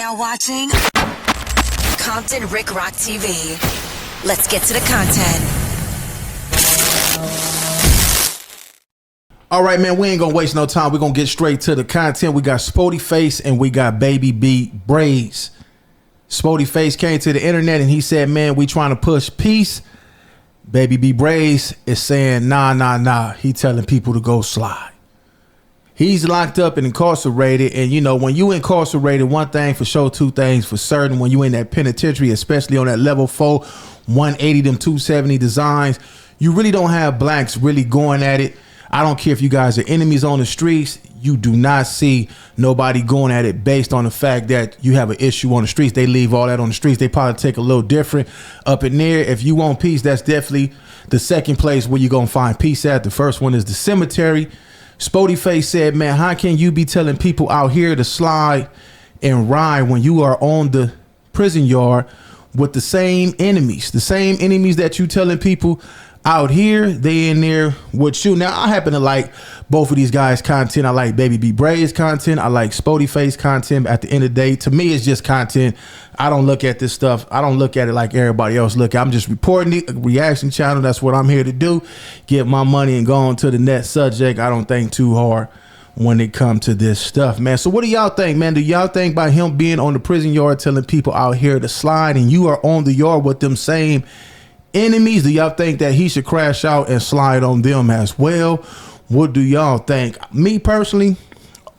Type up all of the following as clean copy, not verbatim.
now watching Compton Rick Rock TV. Let's get to the content. All right, man, we ain't gonna waste no time. We're gonna get straight to the content. We got Spoetyface and we got Baby B Brazy. Spoetyface came to the internet and he said, man, we trying to push peace. Baby B Brazy is saying, nah. He telling people to go slide. He's locked up and incarcerated. And, you know, when you incarcerated, one thing for sure, two things for certain. When you in that penitentiary, especially on that level 4, 180, them 270 designs, you really don't have blacks really going at it. I don't care if you guys are enemies on the streets. You do not see nobody going at it based on the fact that you have an issue on the streets. They leave all that on the streets. They probably take a little different up in there. If you want peace, that's definitely the second place where you're going to find peace at. The first one is the cemetery. Spoetyface said, man, how can you be telling people out here to slide and ride when you are on the prison yard with the same enemies that you telling people out here, they in there with you. Now, I happen to like both of these guys' content. I like Baby B Brazy's content. I like Spoetyface content. At the end of the day, to me, it's just content. I don't look at this stuff. I don't look at it like everybody else look. I'm just reporting it, a reaction channel. That's what I'm here to do. Get my money and go on to the next subject. I don't think too hard when it comes to this stuff, man. So what do y'all think, man? Do y'all think by him being on the prison yard telling people out here to slide and you are on the yard with them same enemies, do y'all think that he should crash out and slide on them as well? What do y'all think? Me personally,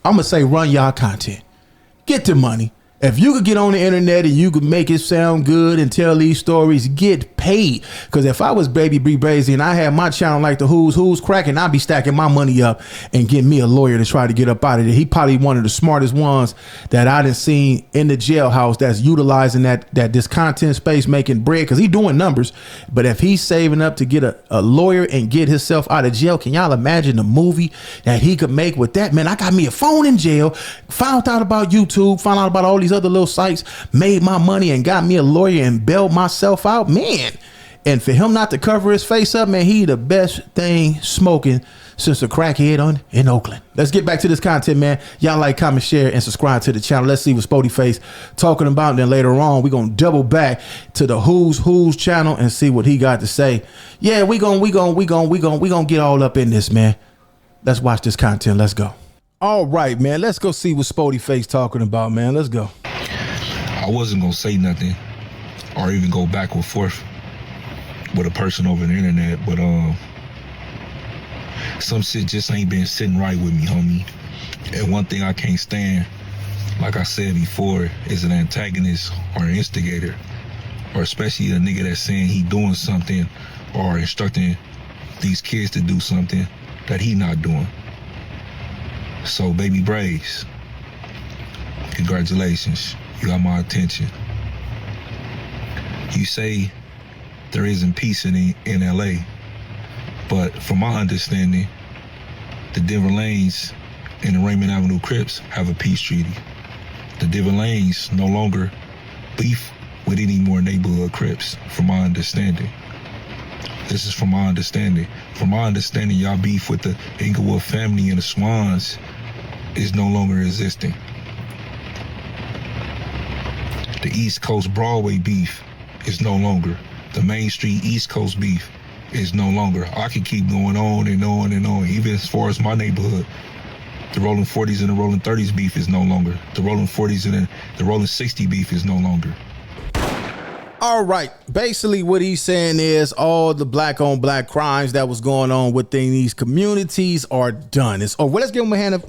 I'm gonna say run y'all content, get the money. If you could get on the internet and you could make it sound good and tell these stories, get paid. Because if I was Baby B Brazy and I had my channel like the Who's cracking, I'd be stacking my money up and get me a lawyer to try to get up out of there. He probably one of the smartest ones that I done seen in the jailhouse that's utilizing that this content space, making bread, because he doing numbers. But if he's saving up to get a lawyer and get himself out of jail, can y'all imagine the movie that he could make with that? Man, I got me a phone in jail, found out about YouTube, found out about all these other little sites, made my money and got me a lawyer and bailed myself out, man. And for him not to cover his face up, man, he the best thing smoking since a crackhead in Oakland. Let's get back to this content, man. Y'all like, comment, share, and subscribe to the channel. Let's see what Spoetyface talking about. And then later on, we're gonna double back to the Who's channel and see what he got to say. Yeah, we gonna get all up in this, man. Let's watch this content. Let's go. All right, man. Let's go see what Spoetyface talking about, man. Let's go. I wasn't gonna say nothing or even go back and forth with a person over the internet, but some shit just ain't been sitting right with me, homie. And one thing I can't stand, like I said before, is an antagonist or an instigator, or especially a nigga that's saying he doing something or instructing these kids to do something that he not doing. So Baby Brazy, congratulations. You got my attention. You say there isn't peace in LA, but from my understanding, the Denver Lanes and the Raymond Avenue Crips have a peace treaty. The Denver Lanes no longer beef with any more neighborhood Crips, from my understanding. This is from my understanding. From my understanding, y'all beef with the Inglewood family and the Swans is no longer existing. The East Coast Broadway beef is no longer. The Main Street East Coast beef is no longer. I can keep going on and on and on. Even as far as my neighborhood, the Rollin 40s and the Rollin 30s beef is no longer. The Rollin 40s and the Rollin 60 beef is no longer. All right. Basically what he's saying is all the black on black crimes that was going on within these communities are done. It's over. Let's give him a hand of...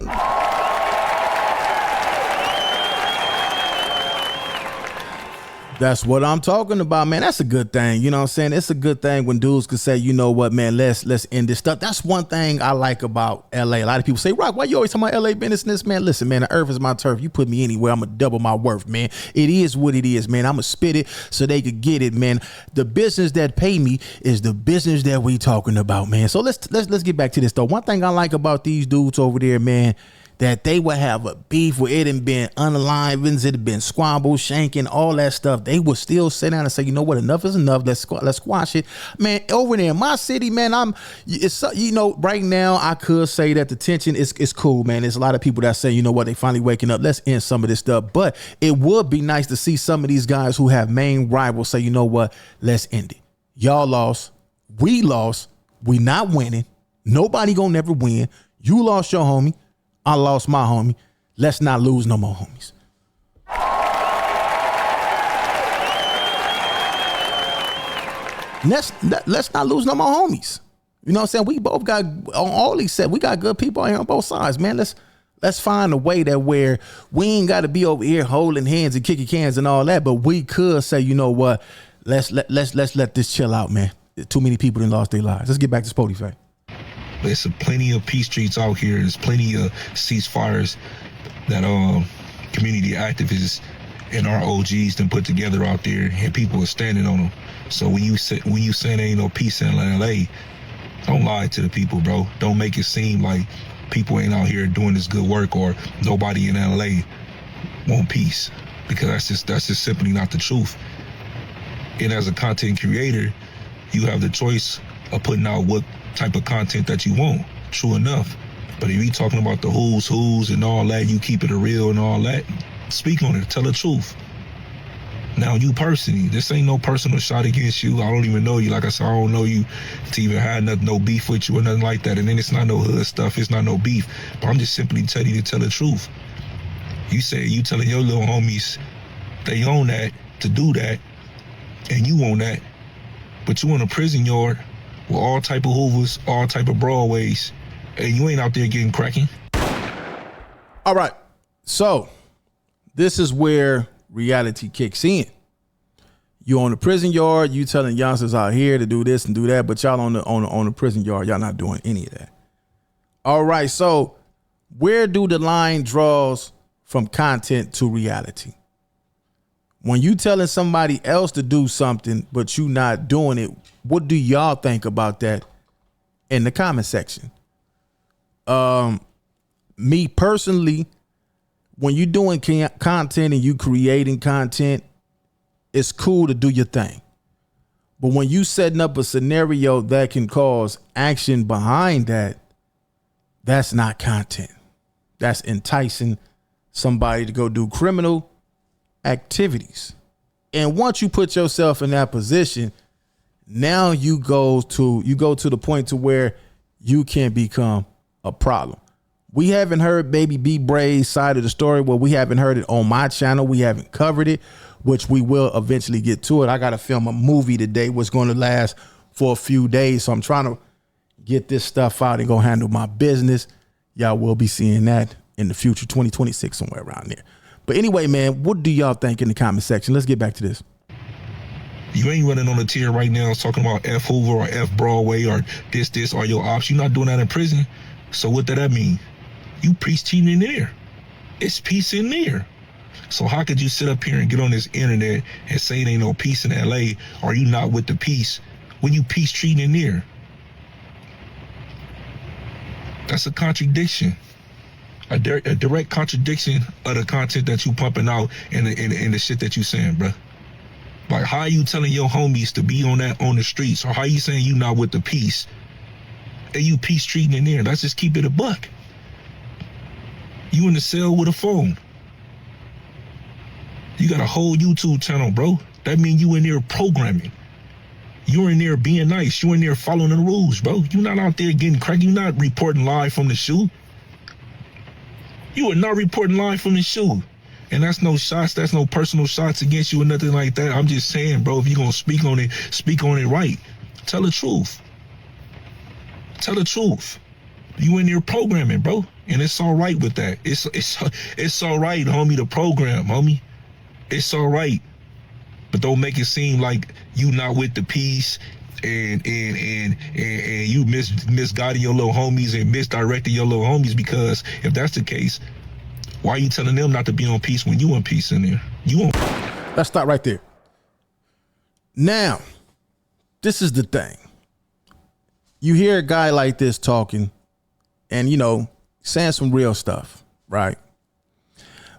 That's what I'm talking about, man. That's a good thing. You know what I'm saying? It's a good thing when dudes could say, you know what, man, let's end this stuff. That's one thing I like about LA. A lot of people say, Rock, why you always talking about LA business, man? Listen, man, the earth is my turf. You put me anywhere, I'm gonna double my worth, man. It is what it is, man. I'm gonna spit it so they could get it, man. The business that pay me is the business that we talking about, man. So let's get back to this though. One thing I like about these dudes over there, man, that they would have a beef where it had been unalivings, it had been squabbles, shanking, all that stuff, they would still sit down and say, you know what, enough is enough. Let's squash it, man. Over there in my city, man, right now I could say that the tension is cool, man. There's a lot of people that say, you know what, they finally waking up. Let's end some of this stuff. But it would be nice to see some of these guys who have main rivals say, you know what, let's end it. Y'all lost, we lost, we not winning. Nobody gonna never win. You lost your homie, I lost my homie. Let's not lose no more homies. Let's not lose no more homies. You know what I'm saying? We both got, on all these sets, we got good people here on both sides, man. Let's find a way that where we ain't got to be over here holding hands and kicking cans and all that, but we could say, you know what, let's let this chill out, man. Too many people done lost their lives. Let's get back to Spoetyface. There's plenty of peace streets out here. There's plenty of ceasefires that community activists and our OGs done put together out there, and people are standing on them. So when you say there ain't no peace in LA, don't lie to the people, bro. Don't make it seem like people ain't out here doing this good work or nobody in LA want peace, because that's just simply not the truth. And as a content creator, you have the choice of putting out what type of content that you want. True enough. But if you talking about the who's and all that, you keep it real and all that, speak on it, tell the truth. Now, you personally, this ain't no personal shot against you. I don't even know you. Like I said, I don't know you to even have no beef with you or nothing like that. And then it's not no hood stuff. It's not no beef. But I'm just simply telling you to tell the truth. You say you telling your little homies they own that to do that, and you own that, but you in a prison yard with all type of hoovers, all type of Broadways, and you ain't out there getting cracking. All right. So this is where reality kicks in. You on the prison yard, you telling youngsters out here to do this and do that, but y'all on the prison yard, y'all not doing any of that. All right. So where do the line draws from content to reality? When you telling somebody else to do something, but you not doing it, what do y'all think about that in the comment section? Me personally, when you doing content and you creating content, it's cool to do your thing. But when you setting up a scenario that can cause action behind that, that's not content. That's enticing somebody to go do criminal activities. And once you put yourself in that position, now you go to the point to where you can become a problem. We haven't heard Baby B Brazy's side of the story. Well, we haven't heard it on my channel. We haven't covered it, which we will eventually get to it. I got to film a movie today, what's going to last for a few days. So I'm trying to get this stuff out and go handle my business. Y'all will be seeing that in the future, 2026, somewhere around there. But anyway, man, what do y'all think in the comment section? Let's get back to this. You ain't running on a tier right now talking about F Hoover or F Broadway or this or your ops. You're not doing that in prison. So what does that mean? You peace cheating in there. It's peace in there. So how could you sit up here and get on this internet and say it ain't no peace in LA, or you not with the peace when you peace treating in there? That's a contradiction. A direct contradiction of the content that you pumping out and the shit that you saying, bruh. Like, how are you telling your homies to be on the streets, or how you saying you not with the peace and you peace treating in there? Let's just keep it a buck. You in the cell with a phone. You got a whole YouTube channel, bro. That means you in there programming. You're in there being nice. You're in there following the rules, bro. You're not out there getting cracked. You're not reporting live from the shoot. You are not reporting live from the shoot. And that's no shots. That's no personal shots against you or nothing like that. I'm just saying, bro, if you're going to speak on it right. Tell the truth. Tell the truth. You in there programming, bro. And it's all right with that. It's all right, homie, to program, homie. It's all right. But don't make it seem like you not with the peace and you misguiding your little homies and misdirecting your little homies, because if that's the case, why are you telling them not to be on peace when you in peace in there? You on. Let's stop right there. Now, this is the thing. You hear a guy like this talking and, saying some real stuff. right?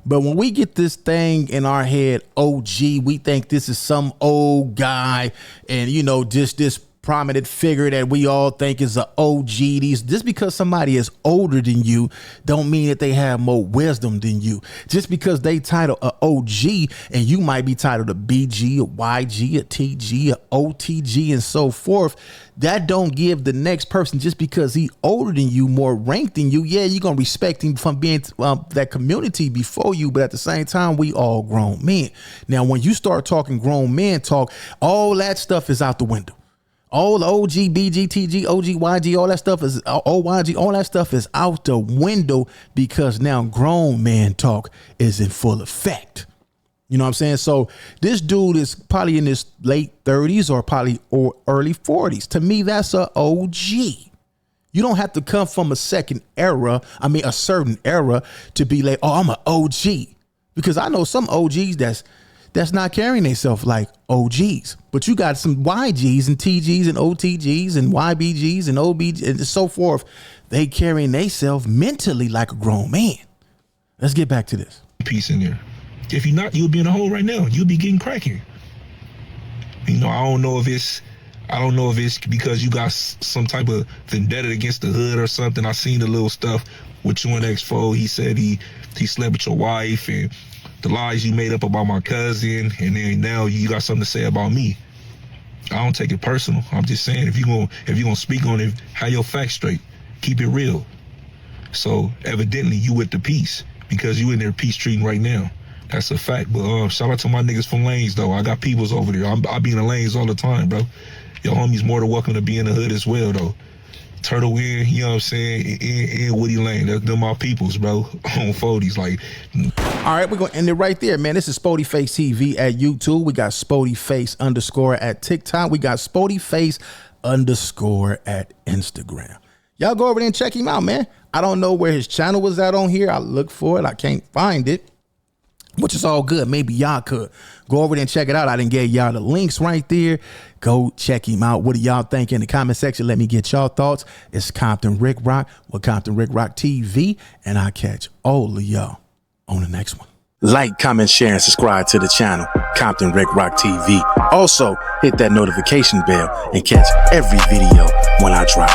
But when we get this thing in our head, OG, we think this is some old guy and, you know, just this prominent figure that we all think is a OG. Just because somebody is older than you don't mean that they have more wisdom than you. Just because they title a OG and you might be titled a BG, a YG, a TG, a OTG, and so forth, that don't give the next person, just because he older than you, more ranked than you. Yeah, you're gonna respect him from being that community before you, but at the same time, we all grown men. Now, when you start talking grown men talk, all that stuff is out the window. All the OG, BG, TG, OG, YG, all that stuff is OYG, all that stuff is out the window, because now grown man talk is in full effect. You know what I'm saying? So this dude is probably in his late 30s or probably early 40s. To me, that's a OG. You don't have to come from a certain era to be like, oh, I'm an OG. Because I know some OGs that's not carrying themselves like OGs. But you got some YGs and TGs and OTGs and YBGs and OBGs and so forth. They carrying themselves mentally like a grown man. Let's get back to this. Peace in there. If you're not, you'll be in a hole right now. You'll be getting cracking. You know, I don't know if it's because you got some type of vendetta against the hood or something. I seen the little stuff with you and X4. He said he slept with your wife and the lies you made up about my cousin, and then now you got something to say about me. I don't take it personal. I'm just saying, if you're gonna speak on it, have your facts straight. Keep it real. So evidently you with the peace, because you in there peace treating right now. That's a fact. But shout out to my niggas from Lanes though. I got peoples over there. I be in the Lanes all the time, bro. Your homies more than welcome to be in the hood as well though. Turtle in, you know what I'm saying, in Woody Lane. They're my peoples, bro. On 40s, like. All right, we're going to end it right there, man. This is Spoetyface TV at YouTube. We got Spoetyface_ at TikTok. We got Spoetyface_ at Instagram. Y'all go over there and check him out, man. I don't know where his channel was at on here. I look for it. I can't find it, which is all good. Maybe y'all could go over there and check it out. I didn't get y'all the links right there. Go check him out. What do y'all think in the comment section? Let me get y'all thoughts. It's Compton Rick Rock with Compton Rick Rock TV, and I'll catch all of y'all on the next one. Like, comment, share, and subscribe to the channel, Compton Rick Rock TV. Also, hit that notification bell and catch every video when I drop.